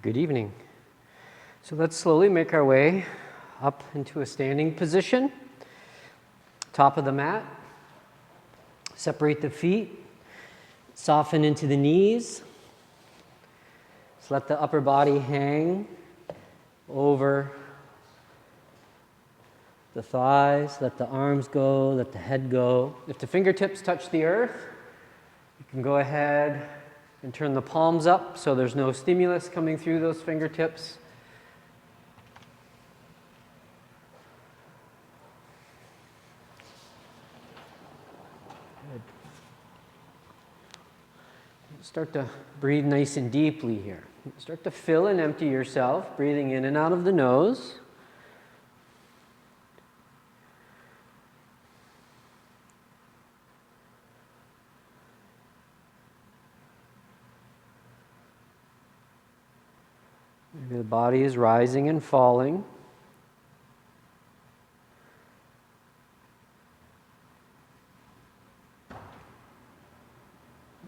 Good evening. So let's slowly make our way up into a standing position. Top of the mat. Separate the feet. Soften into the knees. Just let the upper body hang over the thighs. Let the arms go. Let the head go. If the fingertips touch the earth, you can go ahead and turn the palms up so there's no stimulus coming through those fingertips. Good. Start to breathe nice and deeply here. Start to fill and empty yourself, breathing in and out of the nose. Maybe the body is rising and falling.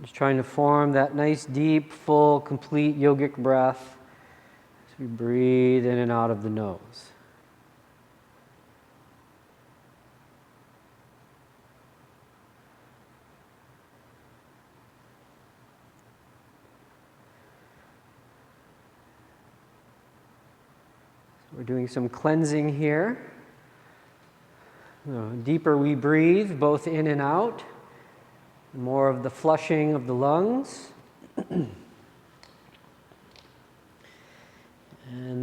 Just trying to form that nice, deep, full, complete yogic breath as we breathe in and out of the nose. We're doing some cleansing here. The deeper we breathe, both in and out, the more of the flushing of the lungs. And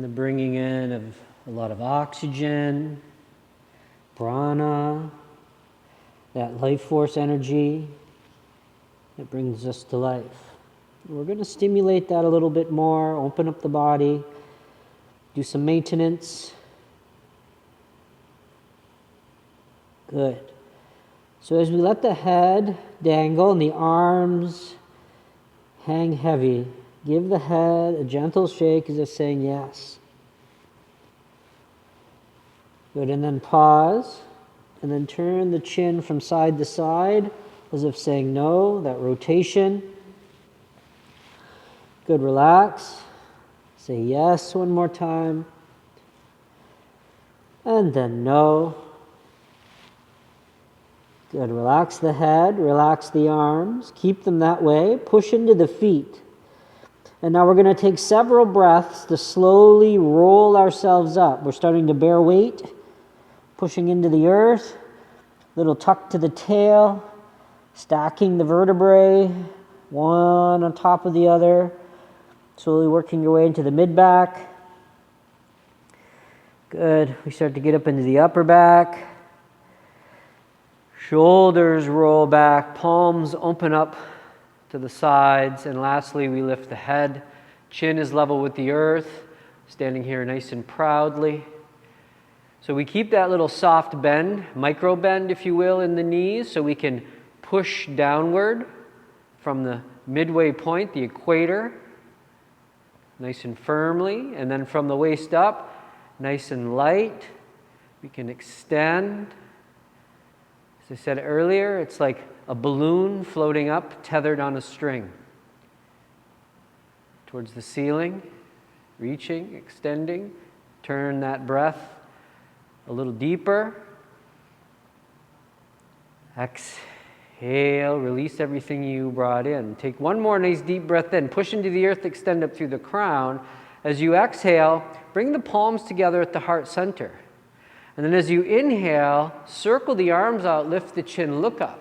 the bringing in of a lot of oxygen, prana, that life force energy that brings us to life. We're going to stimulate that a little bit more, open up the body. Do some maintenance. Good. So as we let the head dangle and the arms hang heavy, give the head a gentle shake as if saying yes. Good, and then pause, and then turn the chin from side to side as if saying no, that rotation. Good, relax. Say yes one more time. And then no. Good. Relax the head, relax the arms. Keep them that way. Push into the feet. And now we're going to take several breaths to slowly roll ourselves up. We're starting to bear weight, pushing into the earth. Little tuck to the tail, stacking the vertebrae, one on top of the other. Slowly working your way into the mid-back. Good. We start to get up into the upper back. Shoulders roll back, palms open up to the sides. And lastly, we lift the head. Chin is level with the earth, standing here nice and proudly. So we keep that little soft bend, micro bend, if you will, in the knees, so we can push downward from the midway point, the equator, nice and firmly, and then from the waist up, nice and light. We can extend. As I said earlier, it's like a balloon floating up, tethered on a string. Towards the ceiling, reaching, extending. Turn that breath a little deeper. Exhale, release everything you brought in. Take one more nice deep breath in. Push into the earth, extend up through the crown. As you exhale, bring the palms together at the heart center. And then as you inhale, circle the arms out, lift the chin, look up.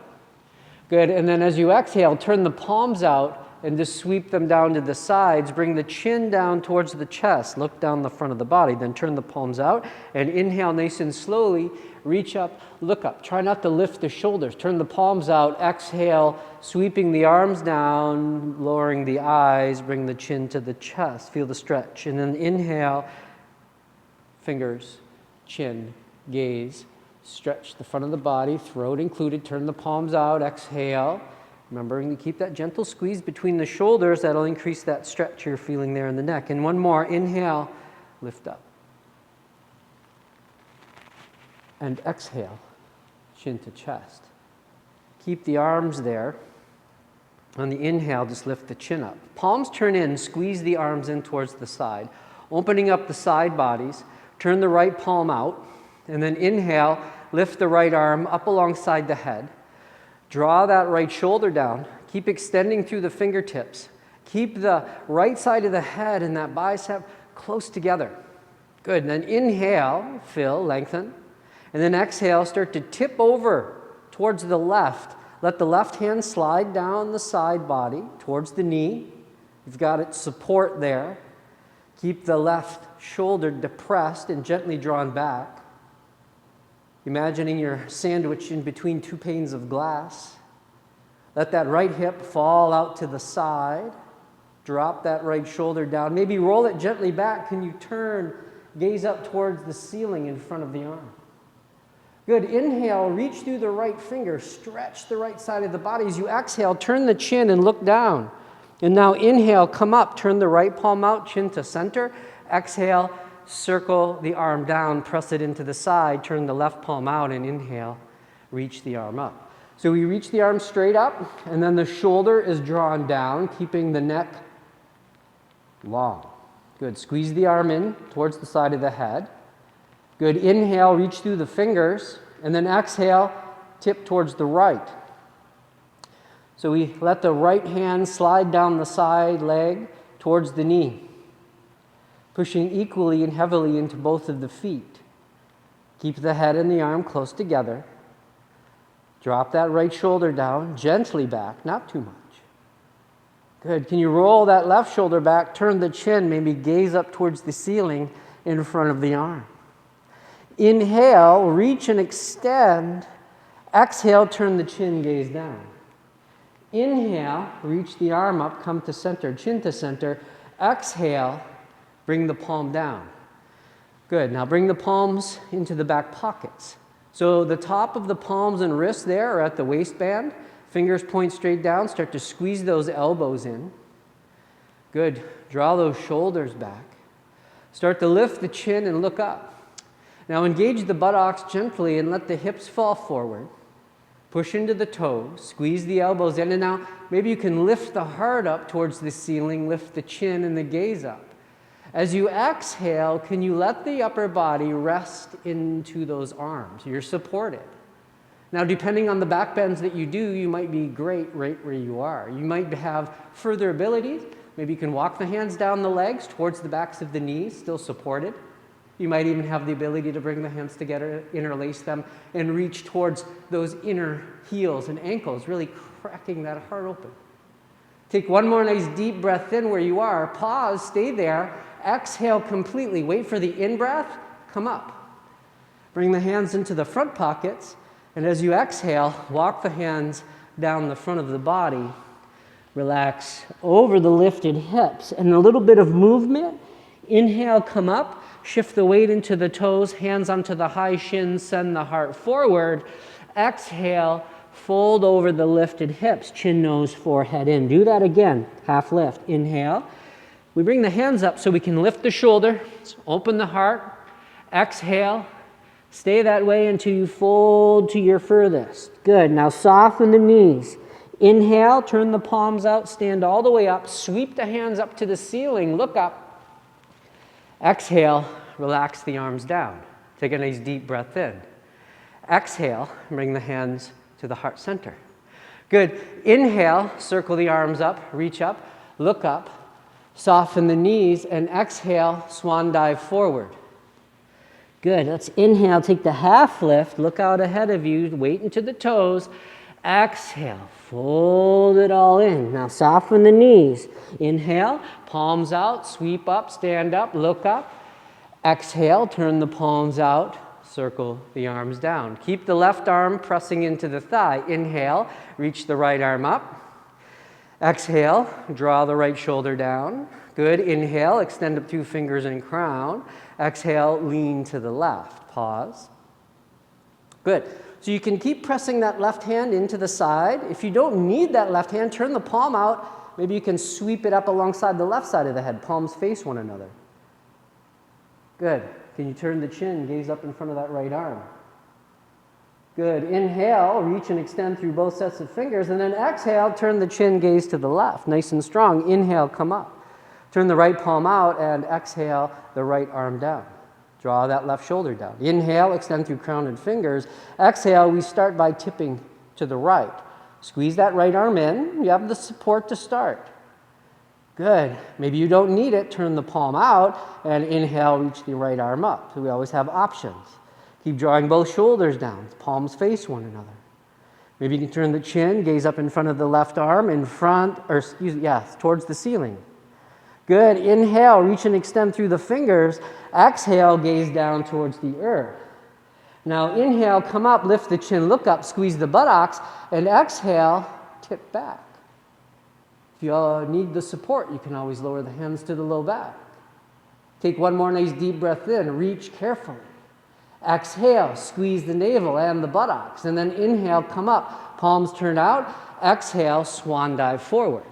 Good. And then as you exhale, turn the palms out and just sweep them down to the sides. Bring the chin down towards the chest. Look down the front of the body. Then turn the palms out and inhale nice and slowly. Reach up, look up. Try not to lift the shoulders. Turn the palms out. Exhale, sweeping the arms down, lowering the eyes. Bring the chin to the chest. Feel the stretch. And then inhale, fingers, chin, gaze. Stretch the front of the body, throat included. Turn the palms out. Exhale. Remembering to keep that gentle squeeze between the shoulders. That'll increase that stretch you're feeling there in the neck. And one more. Inhale, lift up. And exhale, chin to chest. Keep the arms there. On the inhale, just lift the chin up. Palms turn in, squeeze the arms in towards the side, opening up the side bodies. Turn the right palm out, and then inhale, lift the right arm up alongside the head. Draw that right shoulder down. Keep extending through the fingertips. Keep the right side of the head and that bicep close together. Good. And then inhale, fill, lengthen. And then exhale, start to tip over towards the left. Let the left hand slide down the side body towards the knee. You've got its support there. Keep the left shoulder depressed and gently drawn back. Imagining you're sandwiched in between two panes of glass. Let that right hip fall out to the side. Drop that right shoulder down. Maybe roll it gently back. Can you turn, gaze up towards the ceiling in front of the arm? Good. Inhale, reach through the right finger. Stretch the right side of the body. As you exhale, turn the chin and look down. And now inhale, come up. Turn the right palm out, chin to center. Exhale, circle the arm down, press it into the side. Turn the left palm out and inhale, reach the arm up. So we reach the arm straight up, and then the shoulder is drawn down, keeping the neck long. Good. Squeeze the arm in towards the side of the head. Good. Inhale, reach through the fingers, and then exhale, tip towards the right. So we let the right hand slide down the side leg towards the knee, pushing equally and heavily into both of the feet. Keep the head and the arm close together. Drop that right shoulder down, gently back, not too much. Good. Can you roll that left shoulder back, turn the chin, maybe gaze up towards the ceiling in front of the arm. Inhale, reach and extend. Exhale, turn the chin, gaze down. Inhale, reach the arm up, come to center, chin to center. Exhale, bring the palm down. Good. Now bring the palms into the back pockets. So the top of the palms and wrists there are at the waistband. Fingers point straight down. Start to squeeze those elbows in. Good. Draw those shoulders back. Start to lift the chin and look up. Now engage the buttocks gently and let the hips fall forward. Push into the toes. Squeeze the elbows in. And now maybe you can lift the heart up towards the ceiling. Lift the chin and the gaze up. As you exhale, can you let the upper body rest into those arms? You're supported. Now, depending on the back bends that you do, you might be great right where you are. You might have further abilities. Maybe you can walk the hands down the legs towards the backs of the knees, still supported. You might even have the ability to bring the hands together, interlace them, and reach towards those inner heels and ankles, really cracking that heart open. Take one more nice deep breath in where you are. Pause, stay there. Exhale completely. Wait for the in-breath. Come up. Bring the hands into the front pockets. And as you exhale, walk the hands down the front of the body. Relax over the lifted hips. And a little bit of movement. Inhale, come up. Shift the weight into the toes. Hands onto the high shins. Send the heart forward. Exhale. Fold over the lifted hips. Chin, nose, forehead in. Do that again. Half lift. Inhale. We bring the hands up so we can lift the shoulder, open the heart, exhale, stay that way until you fold to your furthest. Good. Now soften the knees. Inhale, turn the palms out, stand all the way up, sweep the hands up to the ceiling, look up. Exhale, relax the arms down. Take a nice deep breath in. Exhale, bring the hands to the heart center. Good. Inhale, circle the arms up, reach up, look up. Soften the knees and exhale, swan dive forward. Good. Let's inhale, take the half lift, look out ahead of you, weight into the toes. Exhale, fold it all in. Now soften the knees. Inhale, palms out, sweep up, stand up, look up. Exhale, turn the palms out, circle the arms down. Keep the left arm pressing into the thigh. Inhale, reach the right arm up. Exhale, draw the right shoulder down. Good. Inhale, extend up through fingers and crown. Exhale, lean to the left. Pause. Good. So you can keep pressing that left hand into the side. If you don't need that left hand, turn the palm out. Maybe you can sweep it up alongside the left side of the head. Palms face one another. Good. Can you turn the chin, gaze up in front of that right arm? Good. Inhale, reach and extend through both sets of fingers, and then exhale, turn the chin, gaze to the left. Nice and strong. Inhale, come up. Turn the right palm out and exhale the right arm down. Draw that left shoulder down. Inhale, extend through crown and fingers. Exhale, we start by tipping to the right. Squeeze that right arm in. You have the support to start. Good. Maybe you don't need it. Turn the palm out and inhale, reach the right arm up. So we always have options. Keep drawing both shoulders down. Palms face one another. Maybe you can turn the chin, gaze up in front of the left arm, towards the ceiling. Good. Inhale, reach and extend through the fingers. Exhale, gaze down towards the earth. Now inhale, come up, lift the chin, look up, squeeze the buttocks, and exhale, tip back. If you need the support, you can always lower the hands to the low back. Take one more nice deep breath in, reach carefully. Exhale, squeeze the navel and the buttocks, and then inhale, come up, palms turn out. Exhale, swan dive forward.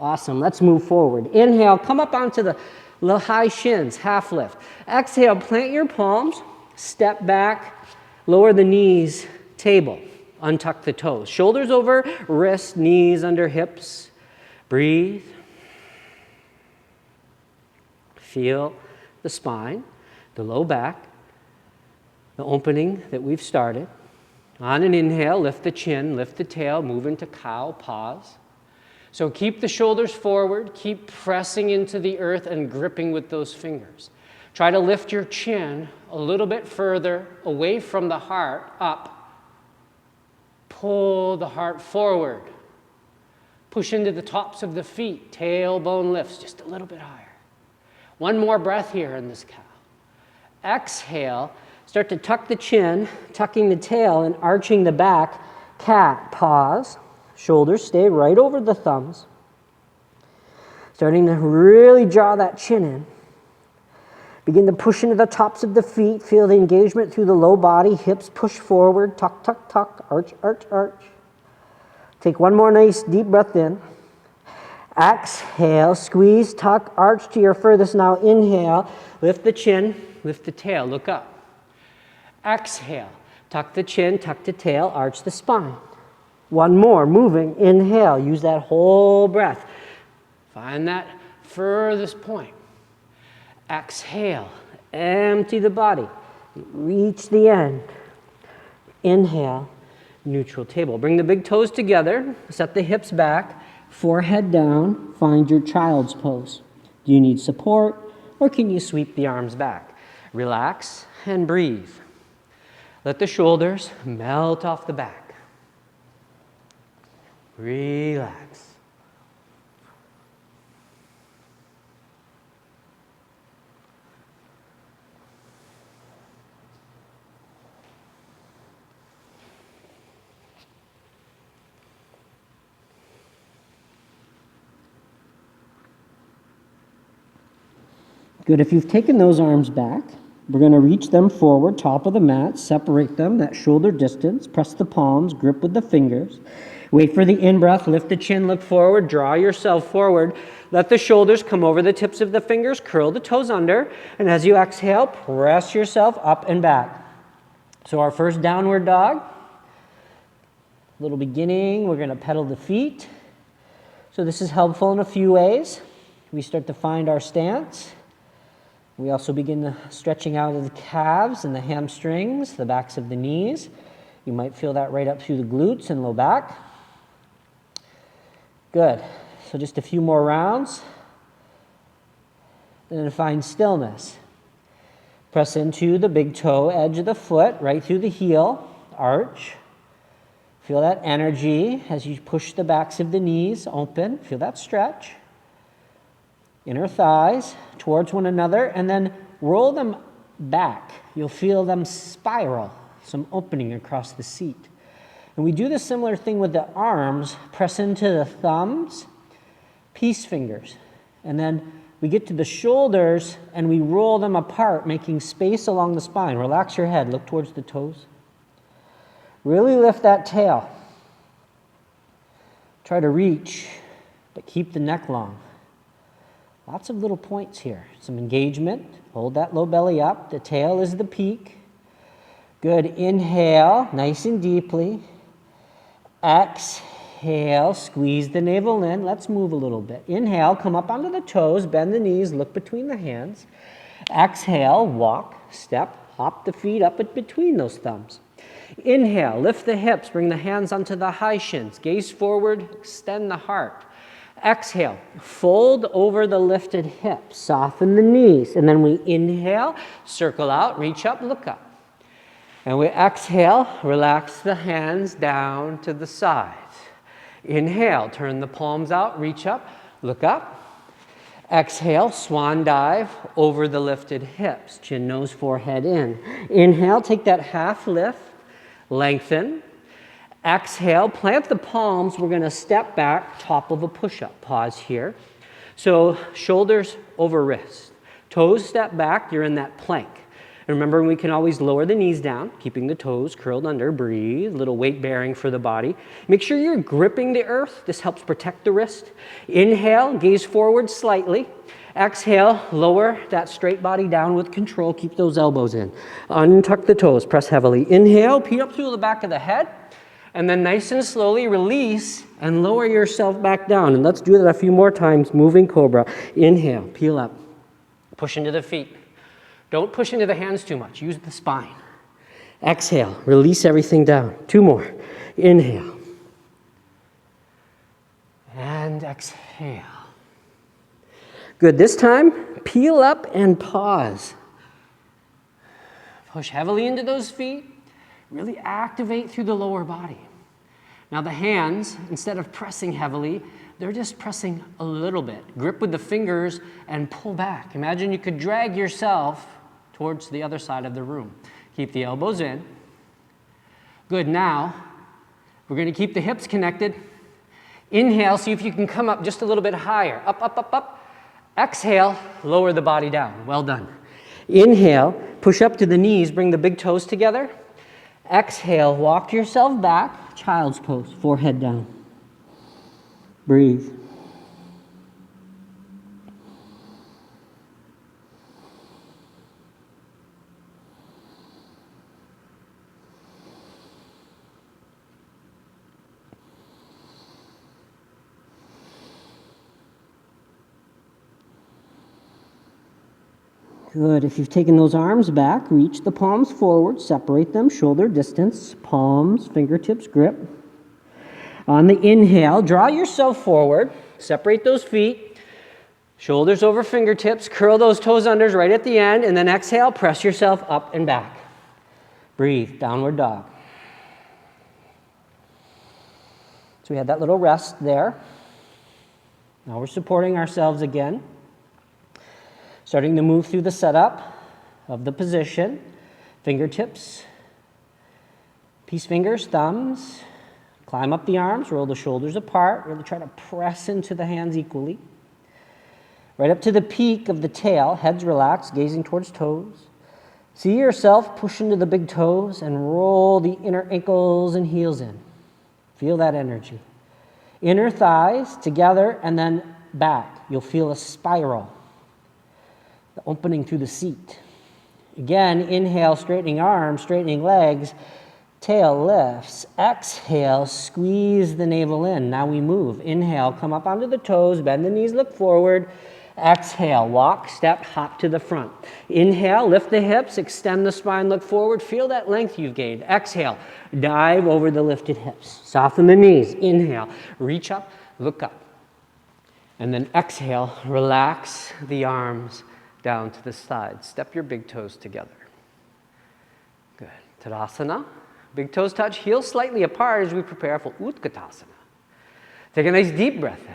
Awesome, let's move forward. Inhale, come up onto the high shins, half lift. Exhale, plant your palms, step back, lower the knees, table, untuck the toes. Shoulders over, wrists, knees under hips. Breathe. Feel the spine, the low back, the opening that we've started. On an inhale, lift the chin, lift the tail, move into cow, pause. So keep the shoulders forward, keep pressing into the earth and gripping with those fingers. Try to lift your chin a little bit further away from the heart, up. Pull the heart forward. Push into the tops of the feet, tailbone lifts just a little bit higher. One more breath here in this cow. Exhale, start to tuck the chin, tucking the tail and arching the back. Cat, pause. Shoulders stay right over the thumbs. Starting to really draw that chin in. Begin to push into the tops of the feet. Feel the engagement through the low body. Hips push forward. Tuck, tuck, tuck. Arch, arch, arch. Take one more nice deep breath in. Exhale, squeeze, tuck, arch to your furthest. Now inhale, lift the chin, lift the tail, look up. Exhale, tuck the chin, tuck the tail, arch the spine. One more, moving, inhale, use that whole breath. Find that furthest point. Exhale, empty the body, reach the end. Inhale, neutral table. Bring the big toes together, set the hips back, forehead down, find your child's pose. Do you need support or can you sweep the arms back? Relax and breathe. Let the shoulders melt off the back. Relax. Good. If you've taken those arms back, we're going to reach them forward, top of the mat, separate them, that shoulder distance, press the palms, grip with the fingers. Wait for the in-breath, lift the chin, look forward, draw yourself forward. Let the shoulders come over the tips of the fingers, curl the toes under, and as you exhale, press yourself up and back. So our first downward dog, little beginning, we're going to pedal the feet. So this is helpful in a few ways. We start to find our stance. We also begin the stretching out of the calves and the hamstrings, the backs of the knees. You might feel that right up through the glutes and low back. Good. So just a few more rounds. And then find stillness. Press into the big toe edge of the foot, right through the heel. Arch. Feel that energy as you push the backs of the knees open. Feel that stretch. Inner thighs towards one another, and then roll them back. You'll feel them spiral, some opening across the seat. And we do the similar thing with the arms. Press into the thumbs, peace fingers. And then we get to the shoulders, and we roll them apart, making space along the spine. Relax your head, look towards the toes. Really lift that tail. Try to reach, but keep the neck long. Lots of little points here. Some engagement. Hold that low belly up. The tail is the peak. Good. Inhale, nice and deeply. Exhale, squeeze the navel in. Let's move a little bit. Inhale, come up onto the toes, bend the knees, look between the hands. Exhale, walk, step, hop the feet up and between those thumbs. Inhale, lift the hips, bring the hands onto the high shins. Gaze forward, extend the heart. Exhale, fold over the lifted hips, soften the knees. And then we inhale, circle out, reach up, look up. And we exhale, relax the hands down to the sides. Inhale, turn the palms out, reach up, look up. Exhale, swan dive over the lifted hips, chin, nose, forehead in. Inhale, take that half lift, lengthen. Exhale, plant the palms. We're going to step back, top of a push-up. Pause here. So shoulders over wrist. Toes step back, you're in that plank. And remember, we can always lower the knees down, keeping the toes curled under. Breathe, little weight bearing for the body. Make sure you're gripping the earth. This helps protect the wrist. Inhale, gaze forward slightly. Exhale, lower that straight body down with control. Keep those elbows in. Untuck the toes, press heavily. Inhale, peel up through the back of the head. And then nice and slowly release and lower yourself back down. And let's do that a few more times, moving cobra. Inhale, peel up, push into the feet. Don't push into the hands too much, use the spine. Exhale, release everything down. 2 more. Inhale. And exhale. Good, this time, peel up and pause. Push heavily into those feet. Really activate through the lower body. Now the hands, instead of pressing heavily, they're just pressing a little bit. Grip with the fingers and pull back. Imagine you could drag yourself towards the other side of the room. Keep the elbows in. Good, now we're going to keep the hips connected. Inhale, see if you can come up just a little bit higher. Up, up, up, up. Exhale, lower the body down. Well done. Inhale, push up to the knees, bring the big toes together. Exhale, walk yourself back, child's pose, forehead down. Breathe. Good. If you've taken those arms back, reach the palms forward, separate them, shoulder distance, palms, fingertips, grip. On the inhale, draw yourself forward, separate those feet, shoulders over fingertips, curl those toes unders right at the end, and then exhale, press yourself up and back. Breathe, downward dog. So we had that little rest there. Now we're supporting ourselves again. Starting to move through the setup of the position. Fingertips, peace fingers, thumbs. Climb up the arms, roll the shoulders apart. Really try to press into the hands equally. Right up to the peak of the tail, heads relaxed, gazing towards toes. See yourself push into the big toes and roll the inner ankles and heels in. Feel that energy. Inner thighs together and then back. You'll feel a spiral. The opening through the seat. Again, inhale, straightening arms, straightening legs. Tail lifts. Exhale, squeeze the navel in. Now we move. Inhale, come up onto the toes, bend the knees, look forward. Exhale, walk, step, hop to the front. Inhale, lift the hips, extend the spine, look forward. Feel that length you've gained. Exhale, dive over the lifted hips. Soften the knees. Inhale, reach up, look up. And then exhale, relax the arms down to the side. Step your big toes together. Good. Tadasana. Big toes touch, heels slightly apart as we prepare for utkatasana. Take a nice deep breath in.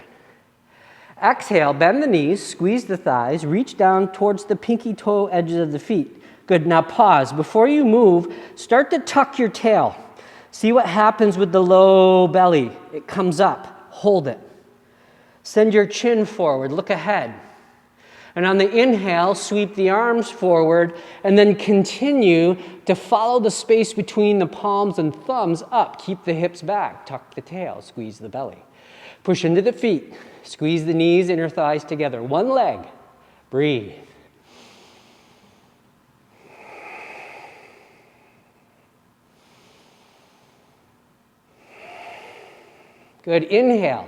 Exhale, bend the knees, squeeze the thighs, reach down towards the pinky toe edges of the feet. Good, now pause. Before you move, start to tuck your tail. See what happens with the low belly. It comes up, hold it. Send your chin forward, look ahead. And on the inhale, sweep the arms forward and then continue to follow the space between the palms and thumbs up. Keep the hips back, tuck the tail, squeeze the belly. Push into the feet, squeeze the knees, inner thighs together. One leg, breathe. Good. Inhale,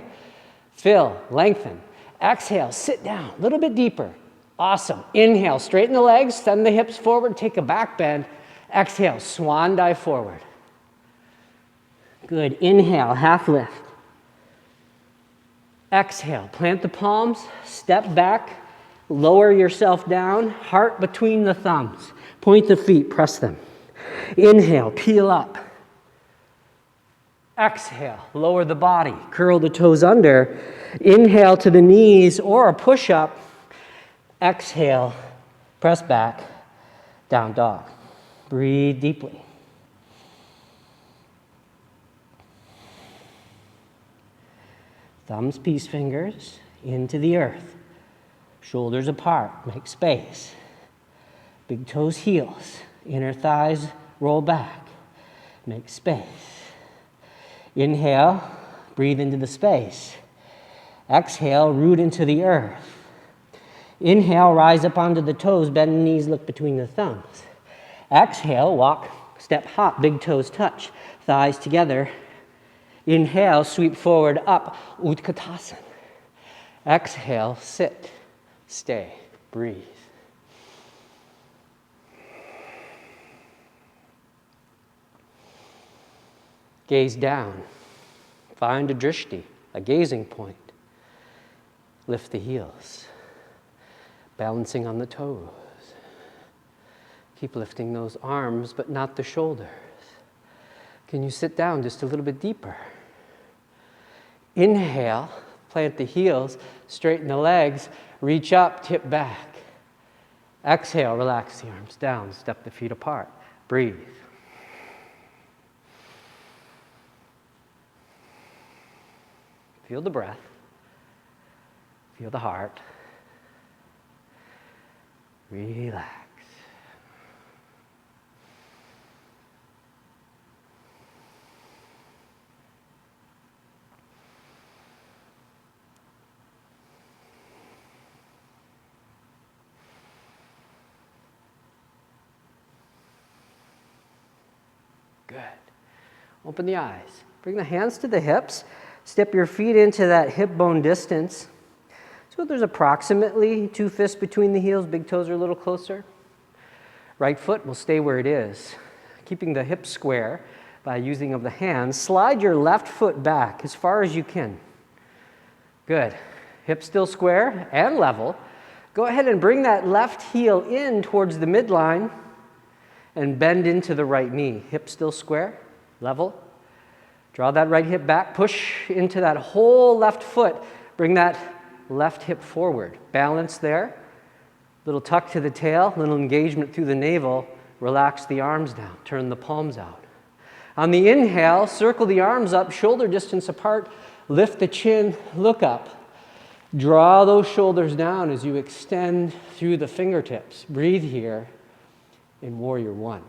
fill, lengthen. Exhale, sit down, a little bit deeper. Awesome. Inhale, straighten the legs, send the hips forward, take a back bend. Exhale, swan dive forward. Good. Inhale, half lift. Exhale, plant the palms, step back, lower yourself down, heart between the thumbs. Point the feet, press them. Inhale, peel up. Exhale, lower the body, curl the toes under. Inhale to the knees or a push-up. Exhale, press back, down dog. Breathe deeply. Thumbs, peace fingers, into the earth. Shoulders apart, make space. Big toes, heels. Inner thighs roll back, make space. Inhale, breathe into the space. Exhale, root into the earth. Inhale, rise up onto the toes, bend the knees, look between the thumbs. Exhale, walk, step, hop, big toes touch, thighs together. Inhale, sweep forward, up, utkatasana. Exhale, sit, stay, breathe. Gaze down. Find a drishti, a gazing point. Lift the heels. Balancing on the toes. Keep lifting those arms, but not the shoulders. Can you sit down just a little bit deeper? Inhale, plant the heels, straighten the legs, reach up, tip back. Exhale, relax the arms down, step the feet apart. Breathe. Feel the breath. Feel the heart. Relax. Good. Open the eyes. Bring the hands to the hips. Step your feet into that hip bone distance. So there's approximately 2 fists between the heels. Big toes are a little closer. Right foot will stay where it is. Keeping the hips square by using of the hands. Slide your left foot back as far as you can. Good. Hips still square and level. Go ahead and bring that left heel in towards the midline and bend into the right knee. Hips still square, level. Draw that right hip back, push into that whole left foot. Bring that left hip forward. Balance there. Little tuck to the tail, little engagement through the navel. Relax the arms down, turn the palms out. On the inhale, circle the arms up, shoulder distance apart. Lift the chin, look up. Draw those shoulders down as you extend through the fingertips. Breathe here in Warrior One.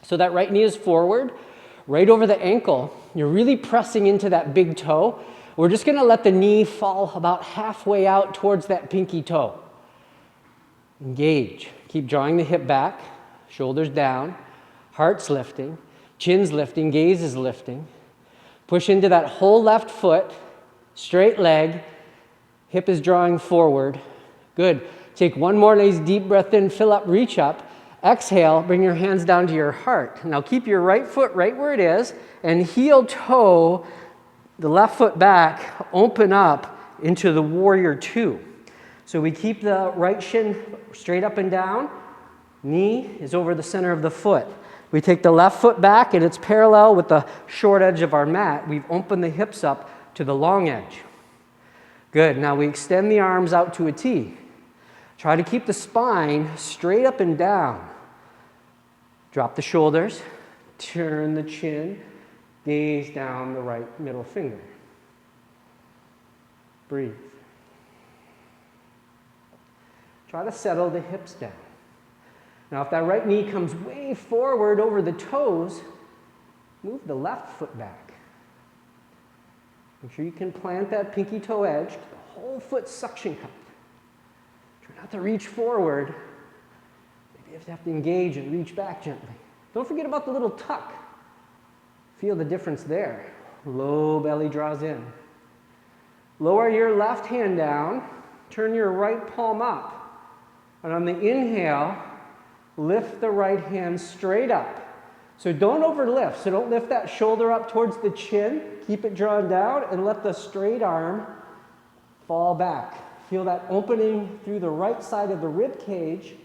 So that right knee is forward. Right over the ankle, you're really pressing into that big toe. We're just going to let the knee fall about halfway out towards that pinky toe. Engage. Keep drawing the hip back, shoulders down, heart's lifting, chin's lifting, gaze is lifting. Push into that whole left foot, straight leg, hip is drawing forward. Good. Take one more nice deep breath in, fill up, reach up. Exhale, bring your hands down to your heart. Now keep your right foot right where it is and heel toe the left foot back, open up into the Warrior Two. So we keep the right shin straight up and down. Knee is over the center of the foot. We take the left foot back and it's parallel with the short edge of our mat. We've opened the hips up to the long edge. Good. Now we extend the arms out to a T. Try to keep the spine straight up and down. Drop the shoulders, turn the chin, gaze down the right middle finger. Breathe. Try to settle the hips down. Now if that right knee comes way forward over the toes, move the left foot back. Make sure you can plant that pinky toe edge to the whole foot suction cup. Try not to reach forward. Maybe you have to engage and reach back gently. Don't forget about the little tuck. Feel the difference there. Low belly draws in. Lower your left hand down. Turn your right palm up. And on the inhale, lift the right hand straight up. So don't overlift. So don't lift that shoulder up towards the chin. Keep it drawn down and let the straight arm fall back. Feel that opening through the right side of the rib cage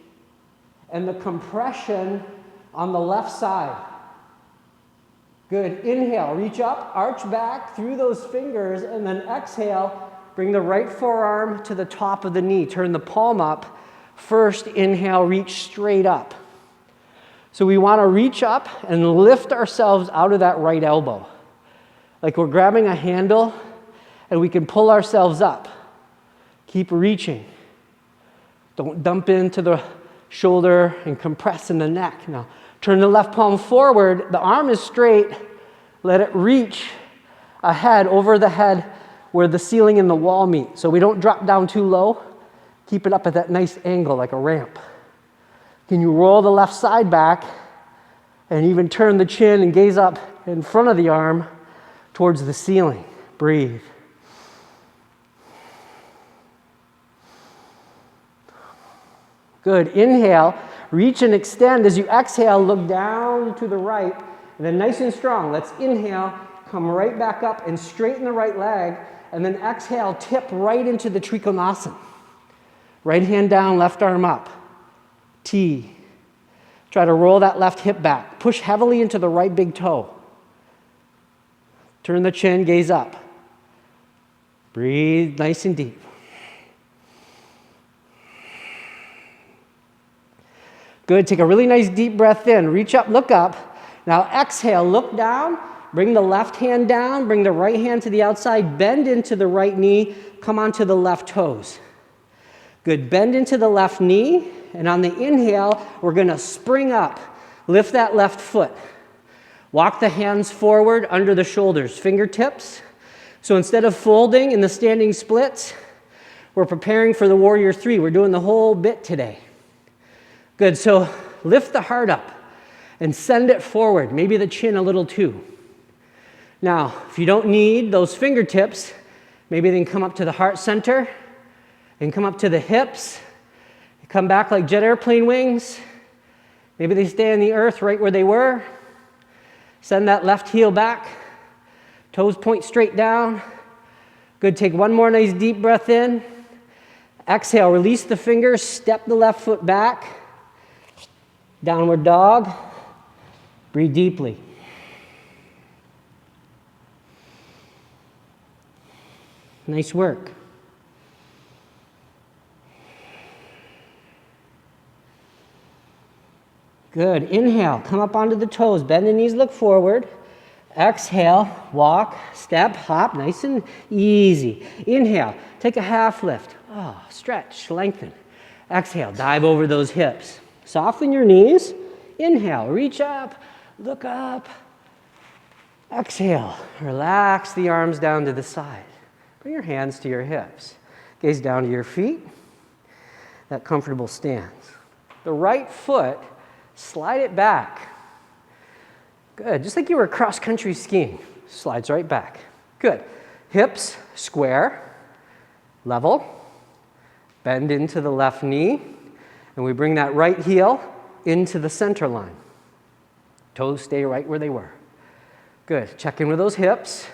and the compression on the left side. Good. Inhale, reach up, arch back through those fingers, and then exhale, bring the right forearm to the top of the knee. Turn the palm up. First, inhale, reach straight up. So we want to reach up and lift ourselves out of that right elbow. Like we're grabbing a handle and we can pull ourselves up. Keep reaching. Don't dump into the shoulder and compress in the neck. Now, turn the left palm forward. The arm is straight. Let it reach ahead, over the head where the ceiling and the wall meet. So we don't drop down too low. Keep it up at that nice angle like a ramp. Can you roll the left side back and even turn the chin and gaze up in front of the arm towards the ceiling? Breathe. Good. Inhale, reach and extend. As you exhale, look down to the right, and then nice and strong. Let's inhale, come right back up and straighten the right leg, and then exhale, tip right into the Trikonasana. Right hand down, left arm up. T. Try to roll that left hip back. Push heavily into the right big toe. Turn the chin, gaze up. Breathe nice and deep. Good. Take a really nice deep breath in. Reach up, look up. Now exhale, look down. Bring the left hand down. Bring the right hand to the outside. Bend into the right knee. Come onto the left toes. Good. Bend into the left knee. And on the inhale, we're going to spring up. Lift that left foot. Walk the hands forward under the shoulders, fingertips. So instead of folding in the standing splits, we're preparing for the warrior three. We're doing the whole bit today. Good. So lift the heart up and send it forward, maybe the chin a little too. Now, if you don't need those fingertips, maybe they can come up to the heart center and come up to the hips. Come back like jet airplane wings. Maybe they stay on the earth right where they were. Send that left heel back. Toes point straight down. Good. Take one more nice deep breath in. Exhale. Release the fingers. Step the left foot back. Downward dog. Breathe deeply. Nice work. Good. Inhale, come up onto the toes. Bend the knees, look forward. Exhale, walk, step, hop, nice and easy. Inhale, take a half lift. Oh, stretch, lengthen. Exhale, dive over those hips. Soften your knees. Inhale, reach up, look up. Exhale, relax the arms down to the side. Bring your hands to your hips. Gaze down to your feet. That comfortable stance. The right foot, slide it back. Good. Just like you were cross-country skiing. Slides right back. Good. Hips square, level. Bend into the left knee. And we bring that right heel into the center line. Toes stay right where they were. Good. Check in with those hips.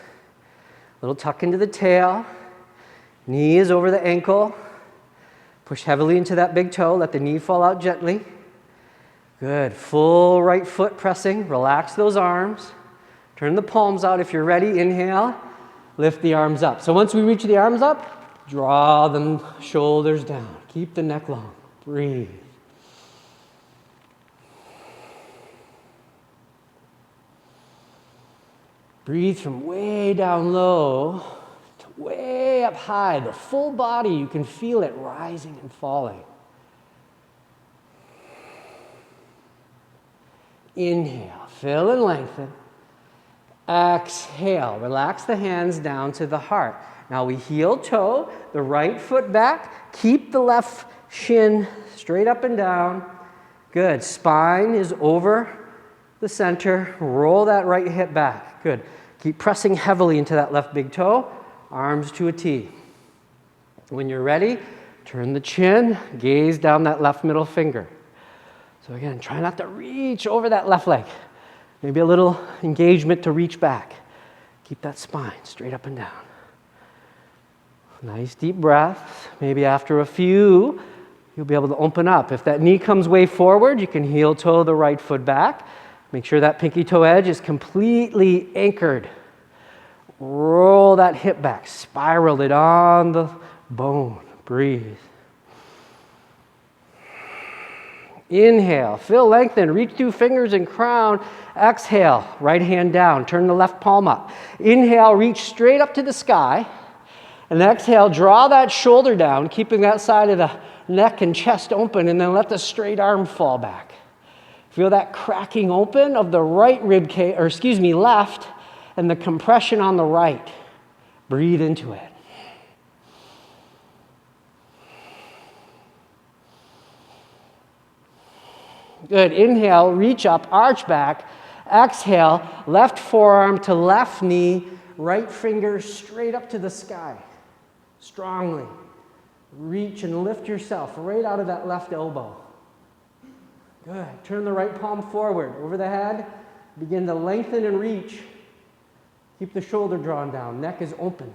Little tuck into the tail. Knee is over the ankle. Push heavily into that big toe. Let the knee fall out gently. Good. Full right foot pressing. Relax those arms. Turn the palms out if you're ready. Inhale. Lift the arms up. So once we reach the arms up, draw the shoulders down. Keep the neck long. Breathe. Breathe from way down low to way up high. The full body, you can feel it rising and falling. Inhale, fill and lengthen. Exhale, relax the hands down to the heart. Now we heel toe, the right foot back. Keep the left shin straight up and down. Good. Spine is over the center. Roll that right hip back. Good. Keep pressing heavily into that left big toe, arms to a T. When you're ready, turn the chin, gaze down that left middle finger. So again, try not to reach over that left leg. Maybe a little engagement to reach back. Keep that spine straight up and down. Nice deep breath. Maybe after a few, you'll be able to open up. If that knee comes way forward, you can heel toe the right foot back. Make sure that pinky toe edge is completely anchored. Roll that hip back. Spiral it on the bone. Breathe. Inhale. Feel lengthen. Reach through fingers and crown. Exhale. Right hand down. Turn the left palm up. Inhale. Reach straight up to the sky. And exhale. Draw that shoulder down, keeping that side of the neck and chest open, and then let the straight arm fall back. Feel that cracking open of the right rib cage, left, and the compression on the right. Breathe into it. Good. Inhale, reach up, arch back. Exhale, left forearm to left knee, right finger straight up to the sky. Strongly. Reach and lift yourself right out of that left elbow. Good. Turn the right palm forward over the head. Begin to lengthen and reach. Keep the shoulder drawn down. Neck is open.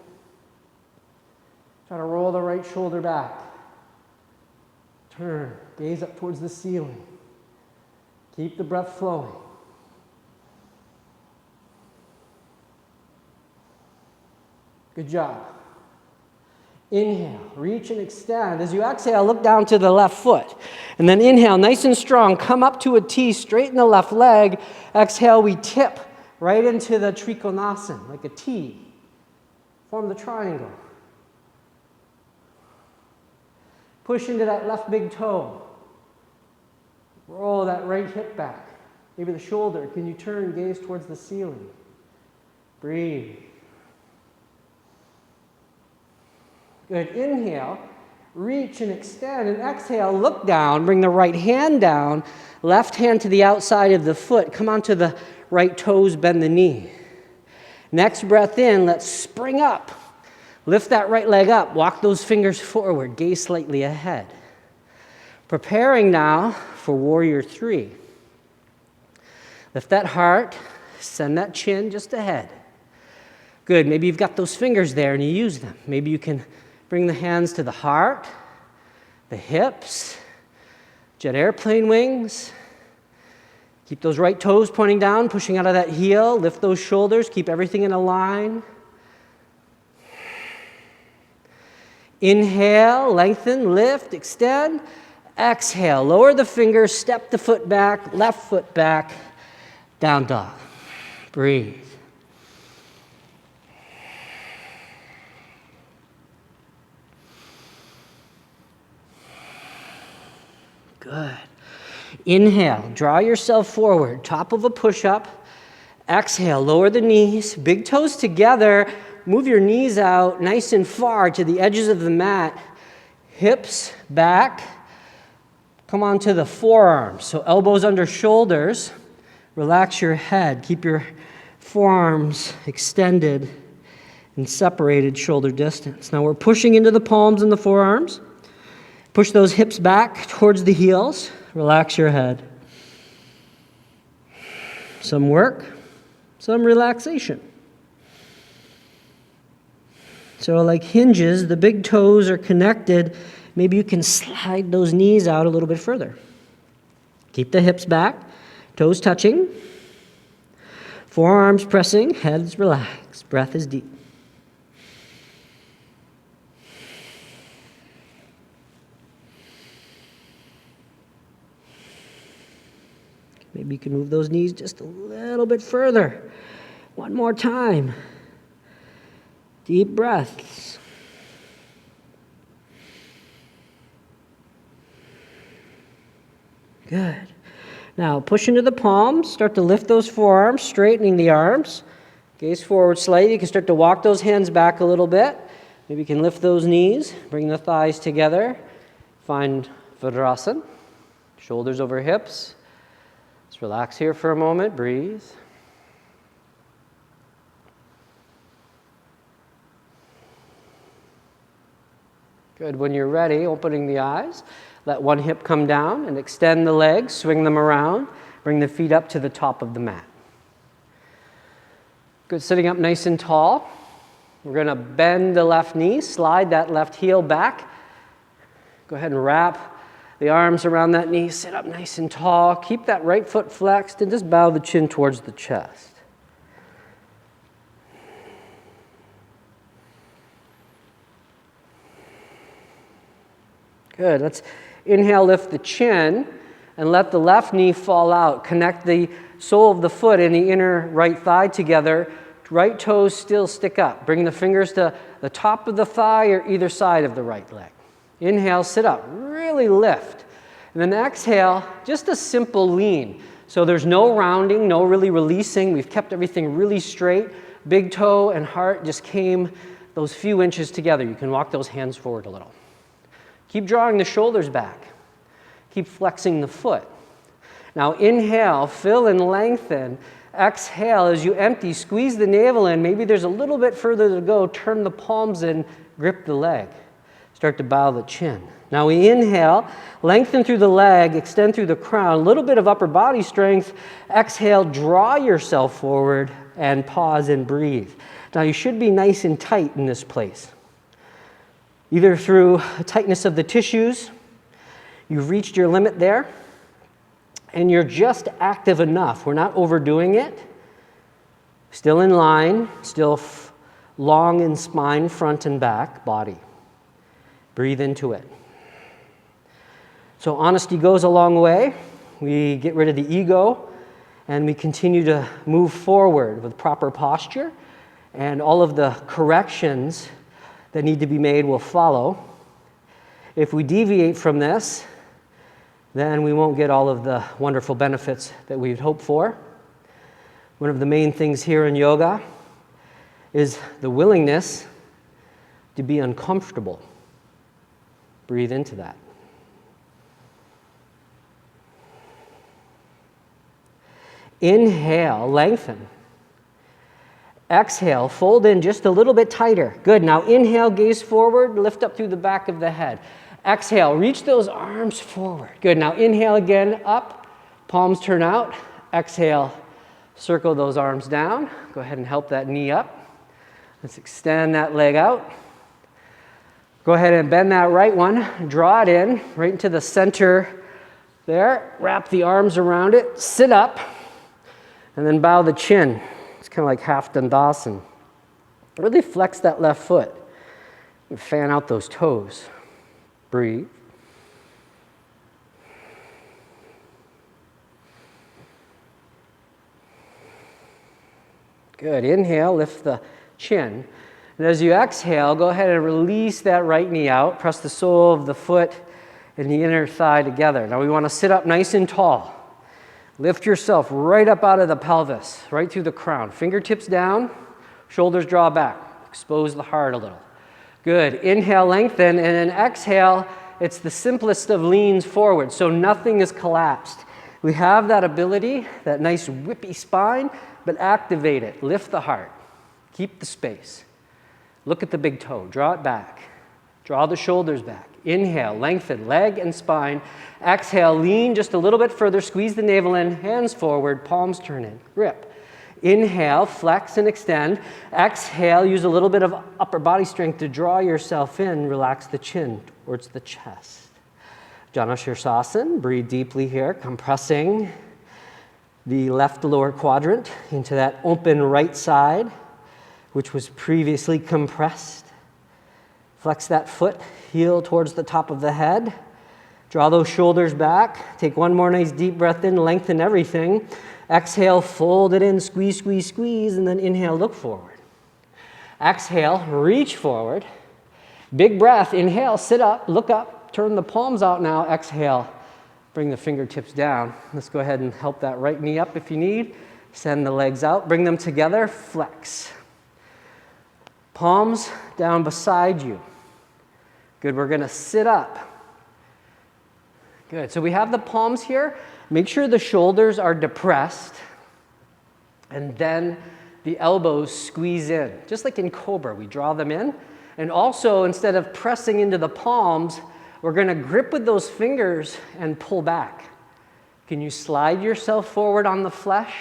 Try to roll the right shoulder back. Turn. Gaze up towards the ceiling. Keep the breath flowing. Good job. Inhale, reach and extend. As you exhale, look down to the left foot. And then inhale, nice and strong, come up to a T, straighten the left leg. Exhale, we tip right into the Trikonasana, like a T. Form the triangle. Push into that left big toe. Roll that right hip back. Maybe the shoulder. Can you turn, gaze towards the ceiling? Breathe. Good. Inhale, reach and extend, and exhale, look down, bring the right hand down, left hand to the outside of the foot, come onto the right toes, bend the knee. Next breath in, let's spring up. Lift that right leg up, walk those fingers forward, gaze slightly ahead. Preparing now for warrior 3. Lift that heart, send that chin just ahead. Good, maybe you've got those fingers there and you use them. Maybe you can bring the hands to the heart, the hips, jet airplane wings. Keep those right toes pointing down, pushing out of that heel. Lift those shoulders, keep everything in a line. Inhale, lengthen, lift, extend. Exhale, lower the fingers, step the foot back, left foot back, down dog. Breathe. Good. Inhale, draw yourself forward, top of a push-up. Exhale, lower the knees, big toes together. Move your knees out nice and far to the edges of the mat. Hips back. Come on to the forearms. So elbows under shoulders. Relax your head. Keep your forearms extended and separated shoulder distance. Now we're pushing into the palms and the forearms. Push those hips back towards the heels. Relax your head. Some work, some relaxation. So like hinges, the big toes are connected. Maybe you can slide those knees out a little bit further. Keep the hips back, toes touching. Forearms pressing, heads relaxed. Breath is deep. Maybe you can move those knees just a little bit further. One more time. Deep breaths. Good. Now push into the palms. Start to lift those forearms, straightening the arms. Gaze forward slightly. You can start to walk those hands back a little bit. Maybe you can lift those knees. Bring the thighs together. Find virabhadrasana. Shoulders over hips. Let's relax here for a moment. Breathe. Good. When you're ready, opening the eyes, let one hip come down and extend the legs, swing them around, bring the feet up to the top of the mat. Good. Sitting up nice and tall. We're going to bend the left knee, slide that left heel back. Go ahead and wrap the arms around that knee, sit up nice and tall. Keep that right foot flexed and just bow the chin towards the chest. Good. Let's inhale, lift the chin, and let the left knee fall out. Connect the sole of the foot and the inner right thigh together. Right toes still stick up. Bring the fingers to the top of the thigh or either side of the right leg. Inhale, sit up, really lift. And then exhale, just a simple lean. So there's no rounding, no really releasing. We've kept everything really straight. Big toe and heart just came those few inches together. You can walk those hands forward a little. Keep drawing the shoulders back. Keep flexing the foot. Now inhale, fill and lengthen. Exhale, as you empty, squeeze the navel in. Maybe there's a little bit further to go. Turn the palms in, grip the leg. Start to bow the chin. Now we inhale, lengthen through the leg, extend through the crown, a little bit of upper body strength. Exhale, draw yourself forward and pause and breathe. Now you should be nice and tight in this place. Either through tightness of the tissues, you've reached your limit there, and you're just active enough. We're not overdoing it. Still in line, still long in spine, front and back, body. Breathe into it. So honesty goes a long way. We get rid of the ego, and we continue to move forward with proper posture, and all of the corrections that need to be made will follow. If we deviate from this, then we won't get all of the wonderful benefits that we'd hoped for. One of the main things here in yoga is the willingness to be uncomfortable. Breathe into that. Inhale, lengthen. Exhale, fold in just a little bit tighter. Good. Now inhale, gaze forward, lift up through the back of the head. Exhale, reach those arms forward. Good. Now inhale again, up, palms turn out. Exhale, circle those arms down. Go ahead and help that knee up. Let's extend that leg out. Go ahead and bend that right one. Draw it in, right into the center there. Wrap the arms around it. Sit up, and then bow the chin. It's kind of like half bandhasana. Really flex that left foot. And fan out those toes. Breathe. Good. Inhale, lift the chin. And as you exhale, go ahead and release that right knee out. Press the sole of the foot and the inner thigh together. Now we want to sit up nice and tall. Lift yourself right up out of the pelvis, right through the crown. Fingertips down, shoulders draw back. Expose the heart a little. Good. Inhale, lengthen, and then exhale. It's the simplest of leans forward, so nothing is collapsed. We have that ability, that nice whippy spine, but activate it. Lift the heart. Keep the space. Look at the big toe. Draw it back. Draw the shoulders back. Inhale, lengthen, leg and spine. Exhale, lean just a little bit further. Squeeze the navel in, hands forward, palms turn in. Grip. Inhale, flex and extend. Exhale, use a little bit of upper body strength to draw yourself in. Relax the chin towards the chest. Janu Sirsasana. Breathe deeply here, compressing the left lower quadrant into that open right side, which was previously compressed. Flex that foot, heel towards the top of the head. Draw those shoulders back. Take one more nice deep breath in, lengthen everything. Exhale, fold it in, squeeze, squeeze, squeeze, and then inhale, look forward. Exhale, reach forward. Big breath, inhale, sit up, look up, turn the palms out now. Exhale, bring the fingertips down. Let's go ahead and help that right knee up if you need. Send the legs out, bring them together, flex. Palms down beside you. Good, we're gonna sit up. Good, so we have the palms here. Make sure the shoulders are depressed, and then the elbows squeeze in. Just like in Cobra, we draw them in, And also, instead of pressing into the palms, we're going to grip with those fingers and pull back. Can you slide yourself forward on the flesh?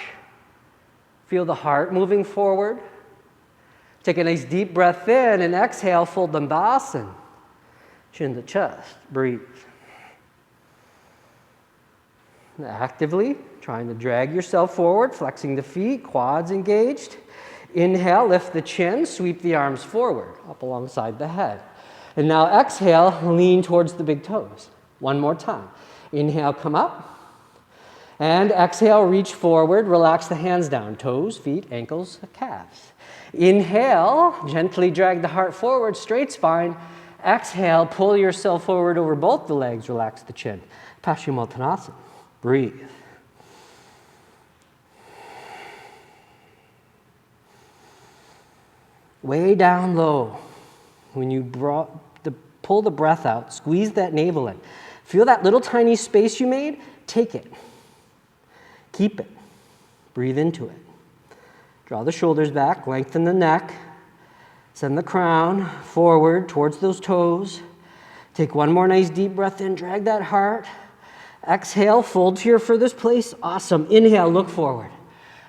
Feel the heart moving forward. Take a nice deep breath in and exhale, full bandhasana. Chin to chest, breathe. Actively trying to drag yourself forward, flexing the feet, quads engaged. Inhale, lift the chin, sweep the arms forward, up alongside the head. And now exhale, lean towards the big toes. One more time. Inhale, come up. And exhale, reach forward, relax the hands down, toes, feet, ankles, calves. Inhale, gently drag the heart forward, straight spine. Exhale, pull yourself forward over both the legs, relax the chin. Paschimottanasana. Breathe. Way down low. When you pull the breath out, squeeze that navel in. Feel that little tiny space you made? Take it. Keep it. Breathe into it. Draw the shoulders back, lengthen the neck. Send the crown forward towards those toes. Take one more nice deep breath in, drag that heart. Exhale, fold to your furthest place. Awesome. Inhale, look forward.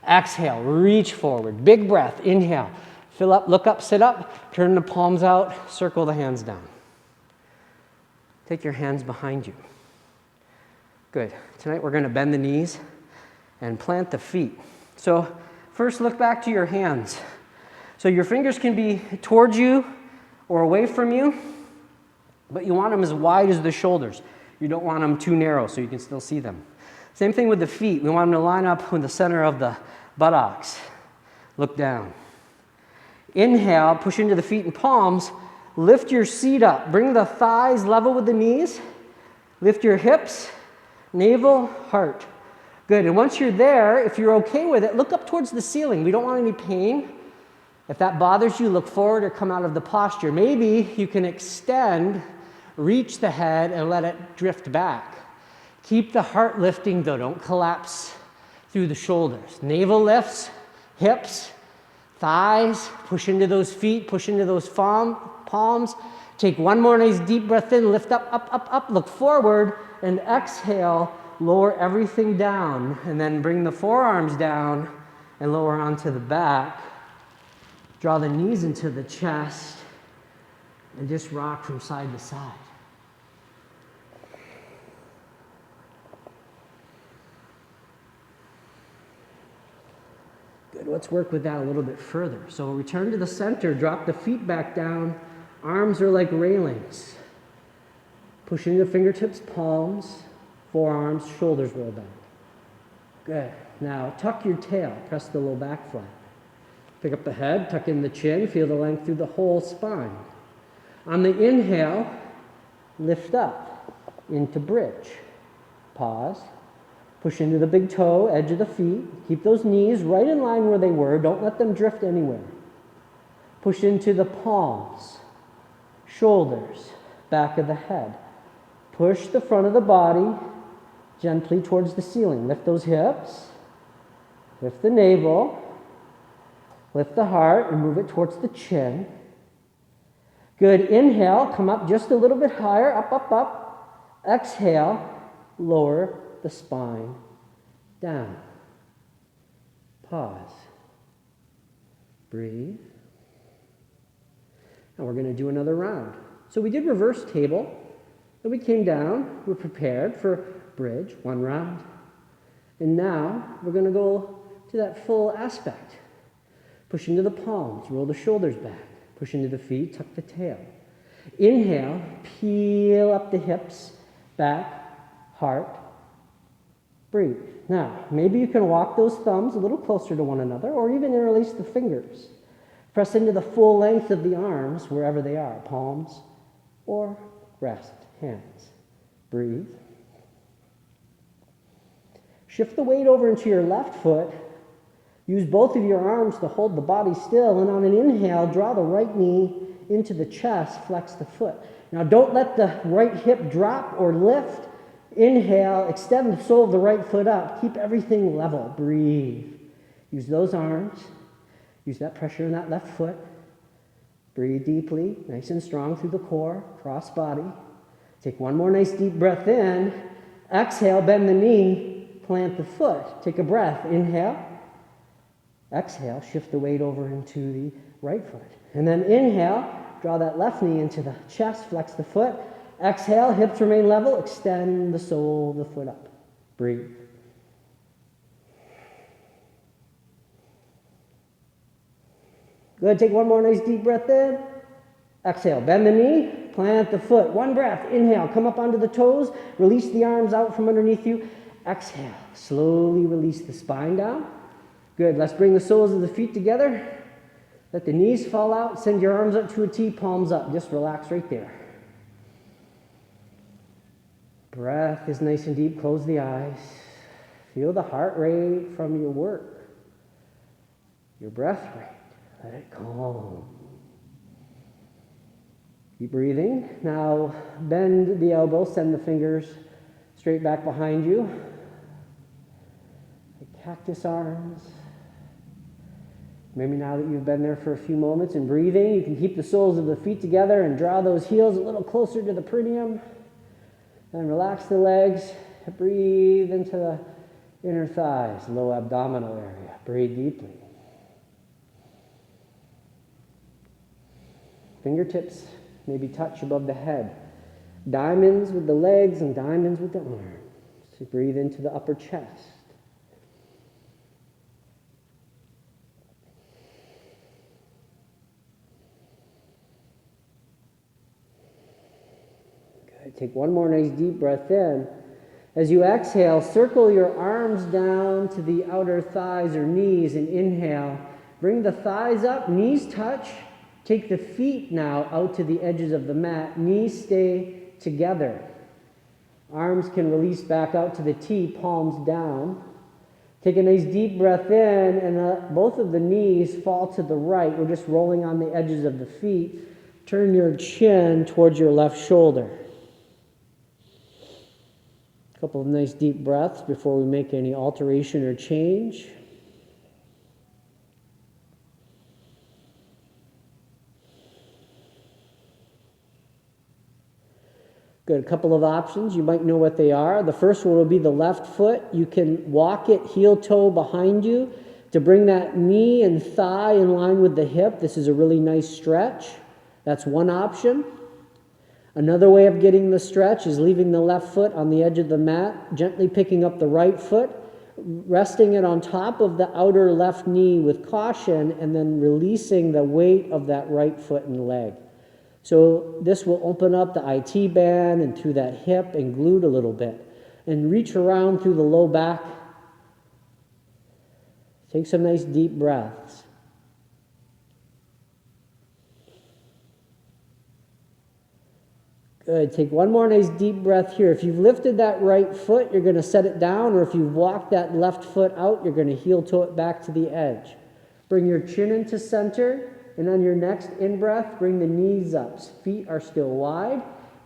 Exhale, reach forward. Big breath. Inhale. Fill up, look up, sit up. Turn the palms out, circle the hands down. Take your hands behind you. Good. Tonight we're going to bend the knees and plant the feet. So first look back to your hands. So your fingers can be towards you or away from you, but you want them as wide as the shoulders. You don't want them too narrow so you can still see them. Same thing with the feet. We want them to line up with the center of the buttocks. Look down. Inhale, push into the feet and palms. Lift your seat up. Bring the thighs level with the knees. Lift your hips, navel, heart. Good. And once you're there, if you're okay with it, look up towards the ceiling. We don't want any pain. If that bothers you, look forward or come out of the posture. Maybe you can extend, reach the head, and let it drift back. Keep the heart lifting, though. Don't collapse through the shoulders. Navel lifts, hips, thighs, push into those feet, push into those palms. Take one more nice deep breath in, lift up, up, up, up, look forward, and exhale, lower everything down, and then bring the forearms down and lower onto the back. Draw the knees into the chest, and just rock from side to side. Good, let's work with that a little bit further. So return to the center, drop the feet back down. Arms are like railings. Push into the fingertips, palms, forearms, shoulders roll down. Good. Now tuck your tail, press the low back flat. Pick up the head, tuck in the chin, feel the length through the whole spine. On the inhale, lift up into bridge. Pause. Push into the big toe, edge of the feet. Keep those knees right in line where they were. Don't let them drift anywhere. Push into the palms, shoulders, back of the head. Push the front of the body gently towards the ceiling. Lift those hips. Lift the navel. Lift the heart and move it towards the chin. Good. Inhale, come up just a little bit higher, up, up, up. Exhale, lower the spine down. Pause. Breathe. And we're going to do another round. So we did reverse table. Then we came down. We're prepared for bridge, one round. And now we're going to go to that full aspect. Push into the palms, roll the shoulders back. Push into the feet, tuck the tail. Inhale, peel up the hips, back, heart. Breathe. Now, maybe you can walk those thumbs a little closer to one another or even interlace the fingers. Press into the full length of the arms wherever they are, palms or rest hands. Breathe. Shift the weight over into your left foot. Use both of your arms to hold the body still, and on an inhale, draw the right knee into the chest, flex the foot. Now don't let the right hip drop or lift. Inhale, extend the sole of the right foot up. Keep everything level. Breathe. Use those arms. Use that pressure in that left foot. Breathe deeply, nice and strong through the core, cross body. Take one more nice deep breath in. Exhale, bend the knee, plant the foot. Take a breath, inhale. Exhale, shift the weight over into the right foot. And then inhale, draw that left knee into the chest, flex the foot. Exhale, hips remain level, extend the sole of the foot up. Breathe. Good, take one more nice deep breath in. Exhale, bend the knee, plant the foot. One breath, inhale, come up onto the toes, release the arms out from underneath you. Exhale, slowly release the spine down. Good, let's bring the soles of the feet together. Let the knees fall out, send your arms up to a T, palms up. Just relax right there. Breath is nice and deep, close the eyes. Feel the heart rate from your work. Your breath rate. Let it calm. Keep breathing. Now bend the elbow, send the fingers straight back behind you. Like cactus arms. Maybe now that you've been there for a few moments and breathing, you can keep the soles of the feet together and draw those heels a little closer to the perineum. And relax the legs. Breathe into the inner thighs, low abdominal area. Breathe deeply. Fingertips maybe touch above the head. Diamonds with the legs and diamonds with the arms. So breathe into the upper chest. Good. Take one more nice deep breath in. As you exhale, circle your arms down to the outer thighs or knees and inhale. Bring the thighs up, knees touch. Take the feet now out to the edges of the mat. Knees stay together. Arms can release back out to the T, palms down. Take a nice deep breath in, and both of the knees fall to the right. We're just rolling on the edges of the feet. Turn your chin towards your left shoulder. A couple of nice deep breaths before we make any alteration or change. Good, a couple of options. You might know what they are. The first one will be the left foot. You can walk it heel toe behind you to bring that knee and thigh in line with the hip. This is a really nice stretch. That's one option. Another way of getting the stretch is leaving the left foot on the edge of the mat, gently picking up the right foot, resting it on top of the outer left knee with caution, and then releasing the weight of that right foot and leg. So this will open up the IT band and through that hip and glute a little bit. And reach around through the low back. Take some nice deep breaths. Good. Take one more nice deep breath here. If you've lifted that right foot, you're going to set it down, or if you've walked that left foot out, you're going to heel toe it back to the edge. Bring your chin into center. And on your next in-breath, bring the knees up. Feet are still wide.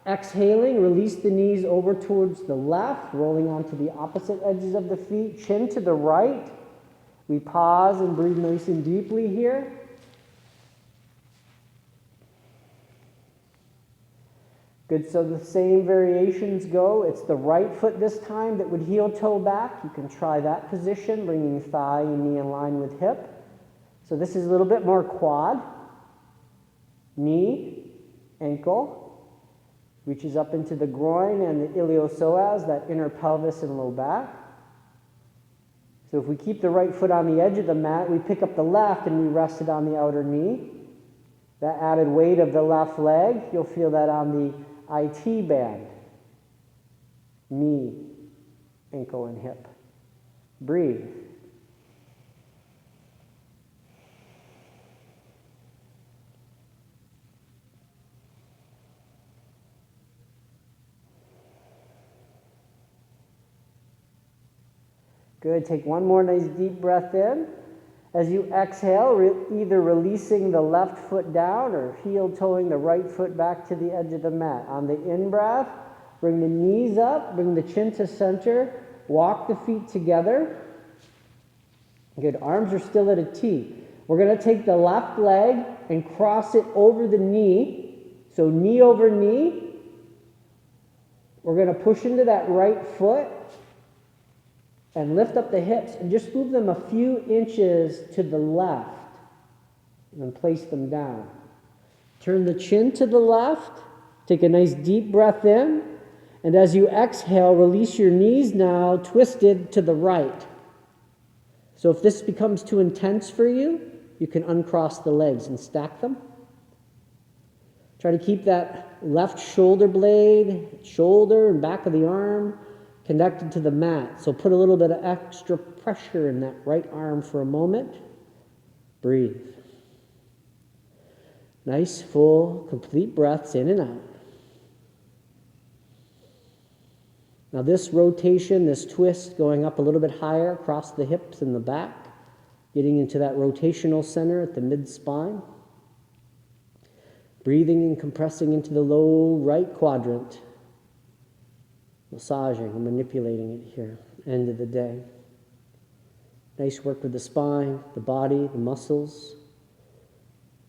Exhaling, release the knees over towards the left, rolling onto the opposite edges of the feet. Chin to the right. We pause and breathe nice and deeply here. Good, so the same variations go. It's the right foot this time that would heel toe back. You can try that position, bringing thigh and knee in line with hip. So this is a little bit more quad. Knee, ankle, reaches up into the groin and the iliopsoas, that inner pelvis and low back. So if we keep the right foot on the edge of the mat, we pick up the left and we rest it on the outer knee. That added weight of the left leg, you'll feel that on the IT band. Knee, ankle, and hip. Breathe. Good. Take one more nice deep breath in. As you exhale, either releasing the left foot down or heel toeing the right foot back to the edge of the mat. On the in-breath, bring the knees up, bring the chin to center, walk the feet together. Good. Arms are still at a T. We're going to take the left leg and cross it over the knee. So knee over knee. We're going to push into that right foot and lift up the hips and just move them a few inches to the left and then place them down. Turn the chin to the left. Take a nice deep breath in. And as you exhale, release your knees now twisted to the right. So if this becomes too intense for you, you can uncross the legs and stack them. Try to keep that left shoulder blade, shoulder and back of the arm connected to the mat. So put a little bit of extra pressure in that right arm for a moment. Breathe. Nice, full, complete breaths in and out. Now this rotation, this twist, going up a little bit higher across the hips and the back, getting into that rotational center at the mid-spine. Breathing and compressing into the low right quadrant. Massaging and manipulating it here, end of the day. Nice work with the spine, the body, the muscles.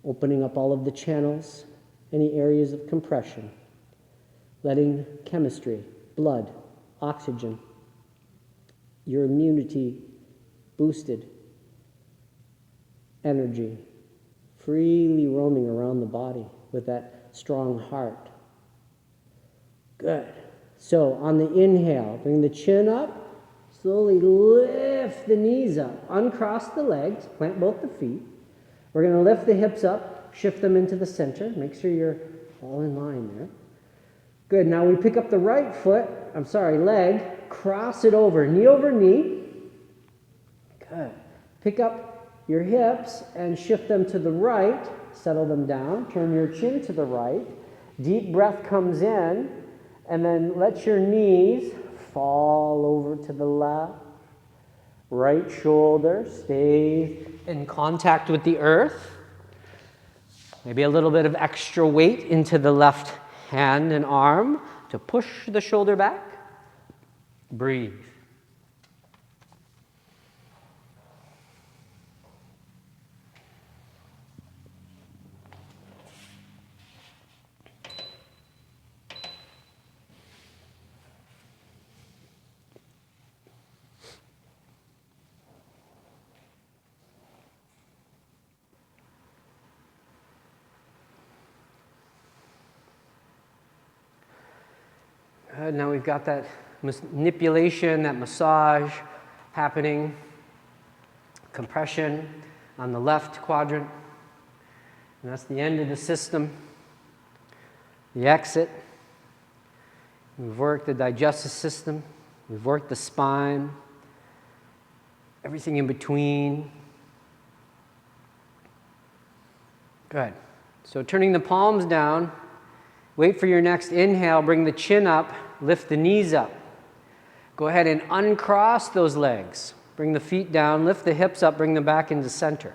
Opening up all of the channels, any areas of compression. Letting chemistry, blood, oxygen, your immunity boosted, energy freely roaming around the body with that strong heart. Good. So on the inhale, bring the chin up, slowly lift the knees up, uncross the legs, plant both the feet. We're going to lift the hips up, shift them into the center, make sure you're all in line there. Good, now we pick up the right foot, leg, cross it over knee. Good. Pick up your hips and shift them to the right, settle them down, turn your chin to the right. Deep breath comes in, and then let your knees fall over to the left. Right shoulder stays in contact with the earth. Maybe a little bit of extra weight into the left hand and arm to push the shoulder back. Breathe. Now we've got that manipulation, that massage happening, compression on the left quadrant, and that's the end of the system. The exit. We've worked the digestive system, we've worked the spine, everything in between. Good. So turning the palms down, wait for your next inhale, bring the chin up, lift the knees up. Go ahead and uncross those legs. Bring the feet down, lift the hips up, bring them back into center.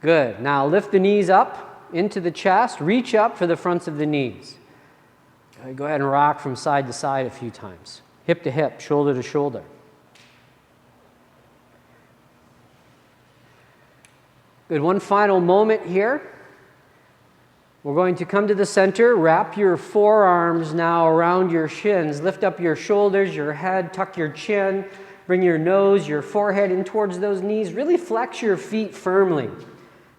Good. Now lift the knees up into the chest, reach up for the fronts of the knees. Go ahead and rock from side to side a few times. Hip to hip, shoulder to shoulder. Good. One final moment here. We're going to come to the center, wrap your forearms now around your shins, lift up your shoulders, your head, tuck your chin, bring your nose, your forehead in towards those knees, really flex your feet firmly.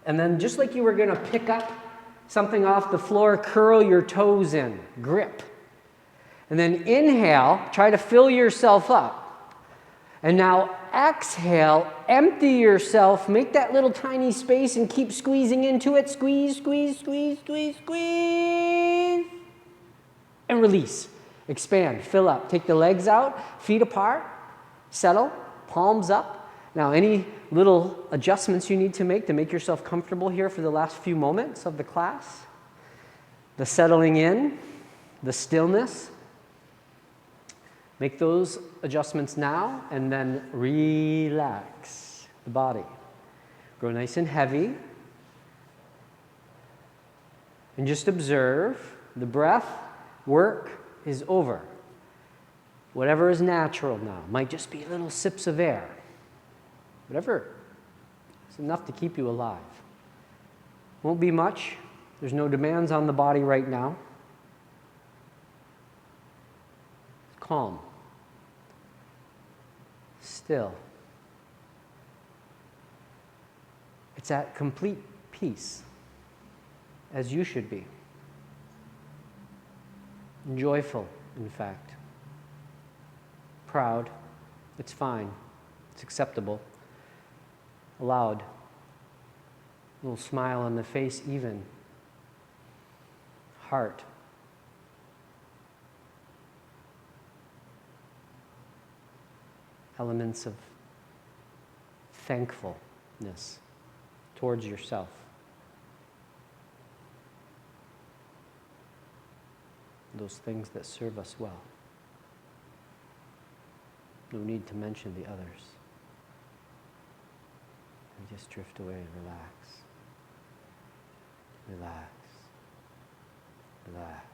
And then just like you were going to pick up something off the floor, curl your toes in, grip. And then inhale, try to fill yourself up. And now exhale, empty yourself, make that little tiny space and keep squeezing into it. Squeeze, squeeze, squeeze, squeeze, squeeze. And release. Expand, fill up. Take the legs out, feet apart, settle, palms up. Now any little adjustments you need to make yourself comfortable here for the last few moments of the class. The settling in, the stillness. Make those adjustments now and then relax the body. Grow nice and heavy. And just observe the breath work is over. Whatever is natural now might just be little sips of air. Whatever is enough to keep you alive. Won't be much. There's no demands on the body right now. Calm. Still. It's at complete peace, as you should be. Joyful, in fact. Proud. It's fine. It's acceptable. Allowed. A little smile on the face even. Heart. Elements of thankfulness towards yourself. Those things that serve us well. No need to mention the others. And just drift away and relax. Relax. Relax.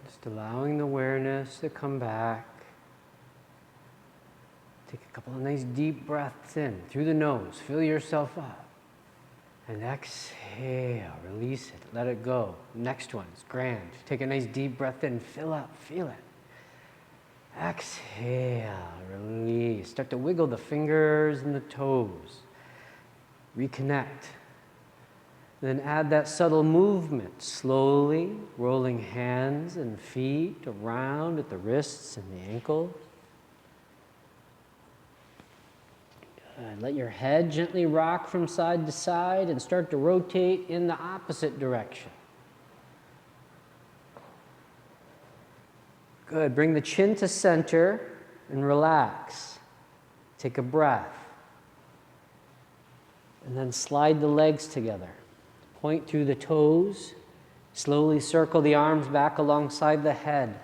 Just allowing the awareness to come back. Take a couple of nice deep breaths in through the nose. Fill yourself up. And exhale. Release it. Let it go. Next one is grand. Take a nice deep breath in. Fill up. Feel it. Exhale. Release. Start to wiggle the fingers and the toes. Reconnect. Then add that subtle movement, slowly rolling hands and feet around at the wrists and the ankles. Good. Let your head gently rock from side to side and start to rotate in the opposite direction. Good. Bring the chin to center and relax. Take a breath. And then slide the legs together. Point through the toes. Slowly circle the arms back alongside the head.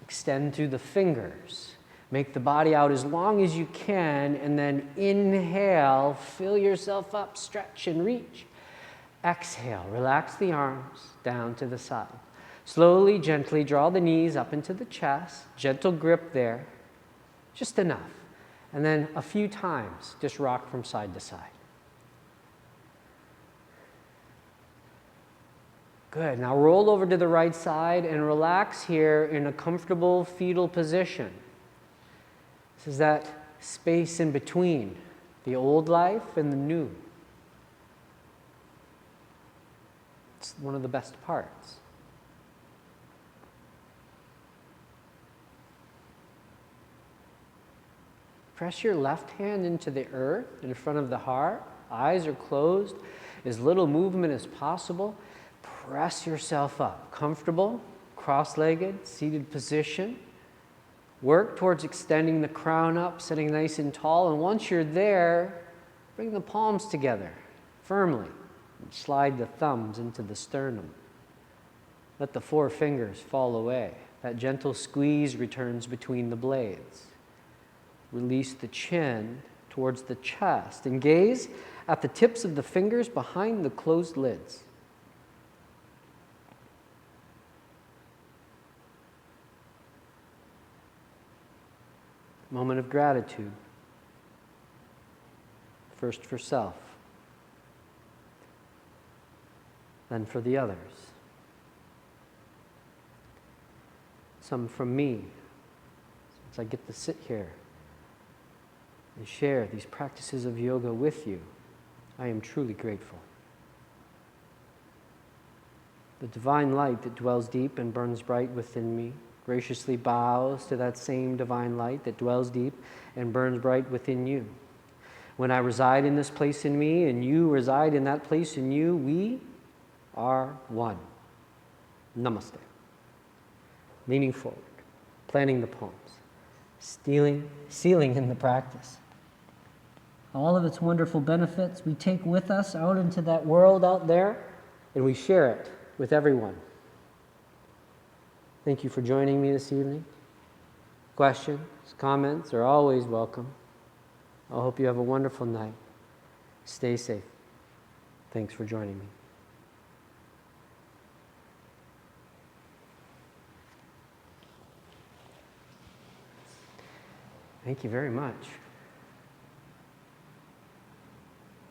Extend through the fingers. Make the body out as long as you can, and then inhale, fill yourself up, stretch and reach. Exhale, relax the arms down to the side. Slowly, gently draw the knees up into the chest. Gentle grip there, just enough. And then a few times, just rock from side to side. Good. Now roll over to the right side and relax here in a comfortable fetal position. This is that space in between the old life and the new. It's one of the best parts. Press your left hand into the earth in front of the heart. Eyes are closed. As little movement as possible. Press yourself up. Comfortable, cross-legged, seated position. Work towards extending the crown up, sitting nice and tall. And once you're there, bring the palms together firmly. And slide the thumbs into the sternum. Let the four fingers fall away. That gentle squeeze returns between the blades. Release the chin towards the chest and gaze at the tips of the fingers behind the closed lids. Moment of gratitude. First for self, then for the others. Some from me, since I get to sit here and share these practices of yoga with you. I am truly grateful. The divine light that dwells deep and burns bright within me graciously bows to that same divine light that dwells deep and burns bright within you. When I reside in this place in me and you reside in that place in you, we are one. Namaste. Leaning forward, planting the palms, sealing in the practice. All of its wonderful benefits we take with us out into that world out there, and we share it with everyone. Thank you for joining me this evening. Questions, comments are always welcome. I hope you have a wonderful night. Stay safe. Thanks for joining me. Thank you very much.